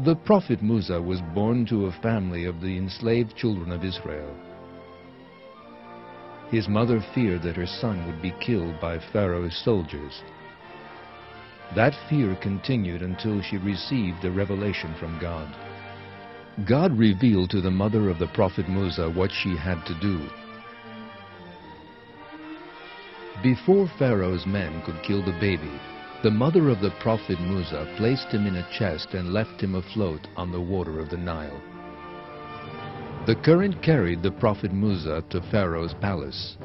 The prophet Musa was born to a family of the enslaved children of Israel. His mother feared that her son would be killed by Pharaoh's soldiers. That fear continued until she received a revelation from God. God revealed to the mother of the prophet Musa what she had to do. Before Pharaoh's men could kill the baby, the mother of the prophet Musa placed him in a chest and left him afloat on the water of the Nile. The current carried the prophet Musa to Pharaoh's palace.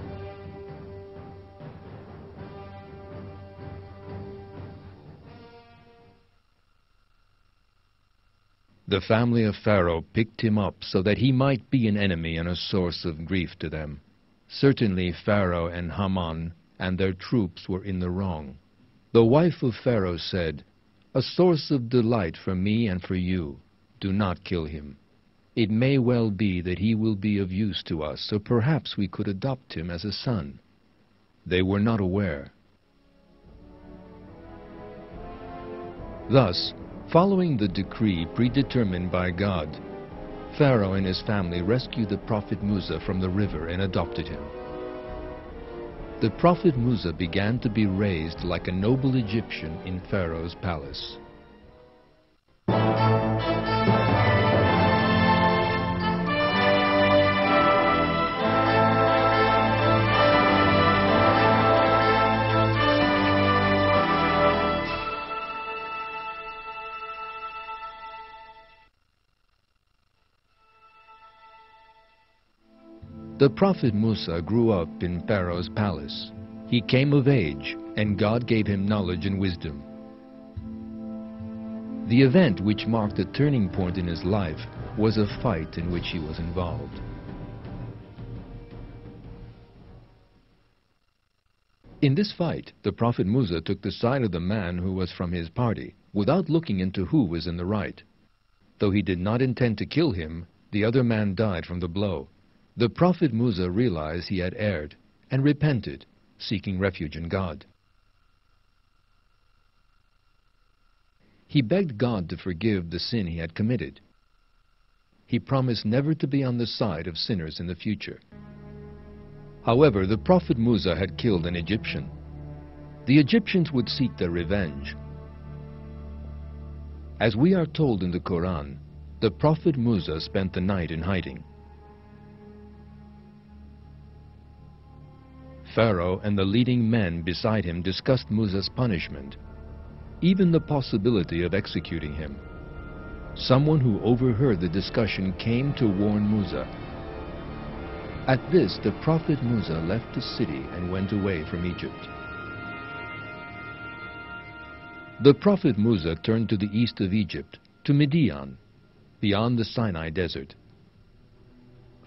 The family of Pharaoh picked him up so that he might be an enemy and a source of grief to them. Certainly Pharaoh and Haman and their troops were in the wrong. The wife of Pharaoh said, "A source of delight for me and for you. Do not kill him. It may well be that he will be of use to us, so perhaps we could adopt him as a son." They were not aware. Thus, following the decree predetermined by God, Pharaoh and his family rescued the prophet Musa from the river and adopted him. The prophet Musa began to be raised like a noble Egyptian in Pharaoh's palace. The prophet Musa grew up in Pharaoh's palace. He came of age, and God gave him knowledge and wisdom. The event which marked a turning point in his life was a fight in which he was involved. In this fight, the prophet Musa took the side of the man who was from his party, without looking into who was in the right. Though he did not intend to kill him, the other man died from the blow. The prophet Musa realized he had erred and repented, seeking refuge in God. He begged God to forgive the sin he had committed. He promised never to be on the side of sinners in the future. However, the prophet Musa had killed an Egyptian. The Egyptians would seek their revenge. As we are told in the Quran, the prophet Musa spent the night in hiding. Pharaoh and the leading men beside him discussed Musa's punishment, even the possibility of executing him. Someone who overheard the discussion came to warn Musa. At this, the prophet Musa left the city and went away from Egypt. The prophet Musa turned to the east of Egypt, to Midian, beyond the Sinai desert.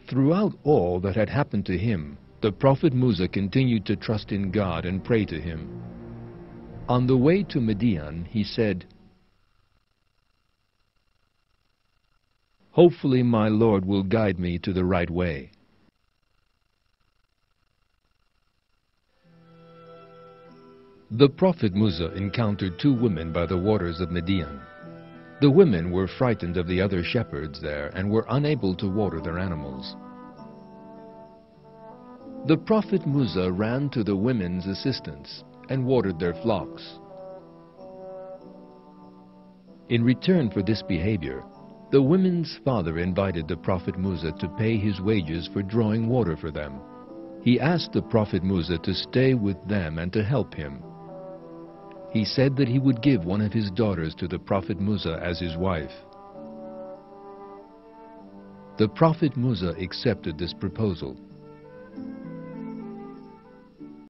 Throughout all that had happened to him, the prophet Musa continued to trust in God and pray to him. On the way to Midian, he said, "Hopefully my Lord will guide me to the right way." The prophet Musa encountered two women by the waters of Midian. The women were frightened of the other shepherds there and were unable to water their animals. The prophet Musa ran to the women's assistance and watered their flocks. In return for this behavior, the women's father invited the prophet Musa to pay his wages for drawing water for them. He asked the prophet Musa to stay with them and to help him. He said that he would give one of his daughters to the prophet Musa as his wife. The prophet Musa accepted this proposal.